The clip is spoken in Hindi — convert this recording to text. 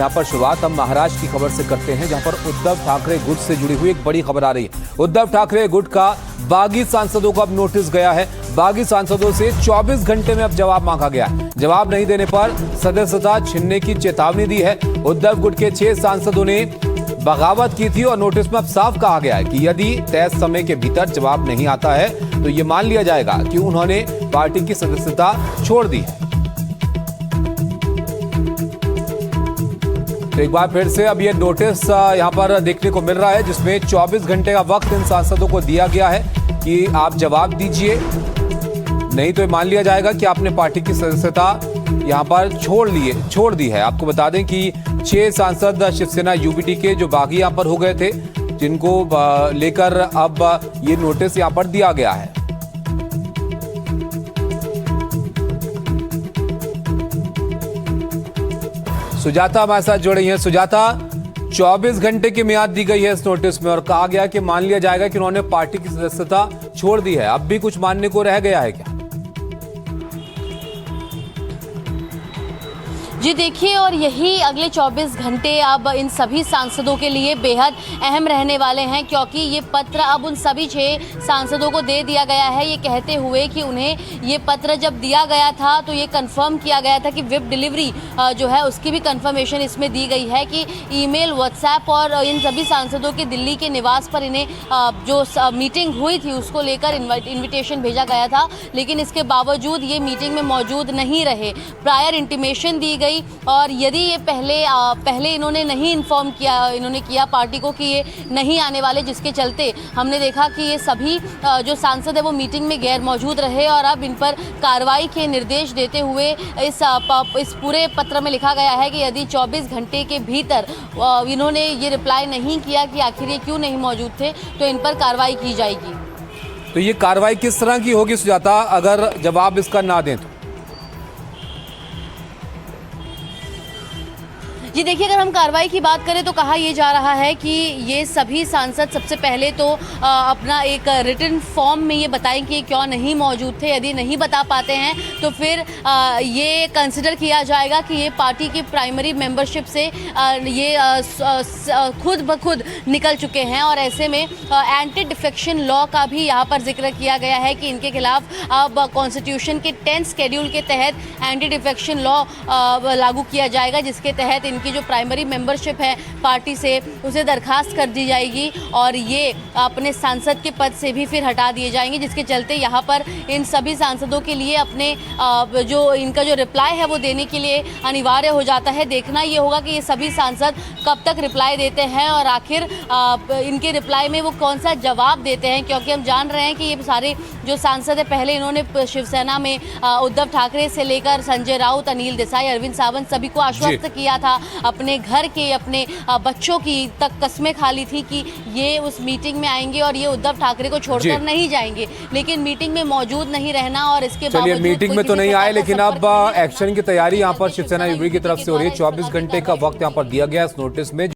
यहाँ पर शुरुआत हम महाराष्ट्र की खबर से करते हैं, जहां पर उद्धव ठाकरे गुट से जुड़ी हुई एक बड़ी खबर आ रही है। उद्धव ठाकरे गुट का बागी सांसदों को अब नोटिस गया है। बागी सांसदों से 24 घंटे में अब जवाब मांगा गया है। जवाब नहीं देने पर सदस्यता छीनने की चेतावनी दी है। उद्धव गुट के 6 सांसदों ने बगावत की थी और नोटिस में अब साफ कहा गया है कि यदि तय समय के भीतर जवाब नहीं आता है तो ये मान लिया जाएगा कि उन्होंने पार्टी की सदस्यता छोड़ दी है। तो एक बार फिर से अब ये नोटिस यहां पर देखने को मिल रहा है, जिसमें 24 घंटे का वक्त इन सांसदों को दिया गया है कि आप जवाब दीजिए, नहीं तो मान लिया जाएगा कि आपने पार्टी की सदस्यता यहां पर छोड़ दी है। आपको बता दें कि 6 सांसद शिवसेना यूबीटी के जो बागी यहां पर हो गए थे, जिनको लेकर अब ये नोटिस यहां पर दिया गया है। सुजाता हमारे साथ जुड़ रही हैं। सुजाता, 24 घंटे की मियाद दी गई है इस नोटिस में और कहा गया कि मान लिया जाएगा कि उन्होंने पार्टी की सदस्यता छोड़ दी है। अब भी कुछ मानने को रह गया है क्या? जी देखिए, और यही अगले 24 घंटे अब इन सभी सांसदों के लिए बेहद अहम रहने वाले हैं, क्योंकि ये पत्र अब उन सभी 6 सांसदों को दे दिया गया है, ये कहते हुए कि उन्हें ये पत्र जब दिया गया था तो ये कंफर्म किया गया था कि विप डिलीवरी जो है उसकी भी कंफर्मेशन इसमें दी गई है कि ईमेल, व्हाट्सएप और इन सभी सांसदों के दिल्ली के निवास पर इन्हें जो मीटिंग हुई थी उसको लेकर इन्विटेशन भेजा गया था, लेकिन इसके बावजूद ये मीटिंग में मौजूद नहीं रहे। प्रायर इंटीमेशन दी गई और यदि ये पहले इन्होंने नहीं इन्फॉर्म किया, इन्होंने किया पार्टी को कि ये नहीं आने वाले, जिसके चलते हमने देखा कि ये सभी जो सांसद है वो मीटिंग में गैर मौजूद रहे और अब इन पर कार्रवाई के निर्देश देते हुए इस पूरे पत्र में लिखा गया है कि यदि 24 घंटे के भीतर इन्होंने ये रिप्लाई नहीं किया कि आखिर ये क्यों नहीं मौजूद थे, तो इन पर कार्रवाई की जाएगी। तो ये कार्रवाई किस तरह की होगी सुजाता, अगर जवाब इसका ना दें तो? जी देखिए, अगर हम कार्रवाई की बात करें तो कहा यह जा रहा है कि ये सभी सांसद सबसे पहले तो अपना एक रिटन फॉर्म में ये बताएं कि क्यों नहीं मौजूद थे। यदि नहीं बता पाते हैं तो फिर ये कंसिडर किया जाएगा कि ये पार्टी की प्राइमरी मेंबरशिप से ये खुद ब खुद निकल चुके हैं और ऐसे में एंटी डिफेक्शन लॉ का भी यहाँ पर जिक्र किया गया है कि इनके खिलाफ अब कॉन्स्टिट्यूशन के 10 शेड्यूल के तहत एंटी डिफेक्शन लॉ लागू किया जाएगा, जिसके तहत की जो प्राइमरी मेंबरशिप है पार्टी से उसे दरखास्त कर दी जाएगी और ये अपने सांसद के पद से भी फिर हटा दिए जाएंगे, जिसके चलते यहाँ पर इन सभी सांसदों के लिए अपने जो इनका जो रिप्लाई है वो देने के लिए अनिवार्य हो जाता है। देखना ये होगा कि ये सभी सांसद कब तक रिप्लाई देते हैं और आखिर इनके रिप्लाई में वो कौन सा जवाब देते हैं, क्योंकि हम जान रहे हैं कि ये सारे जो सांसद है पहले इन्होंने शिवसेना में उद्धव ठाकरे से लेकर संजय राउत, अनिल देसाई, अरविंद सावंत सभी को आश्वस्त किया था, अपने घर के अपने बच्चों की तक कस्में खा ली थी कि ये उस मीटिंग में आएंगे और ये उद्धव ठाकरे को छोड़कर नहीं जाएंगे, लेकिन मीटिंग में मौजूद नहीं रहना और इसके बावजूद मीटिंग में तो नहीं आए, लेकिन अब एक्शन की तैयारी यहाँ पर शिवसेना यूबीटी की तरफ से हो रही है। 24 घंटे का वक्त यहाँ पर दिया गया इस नोटिस में।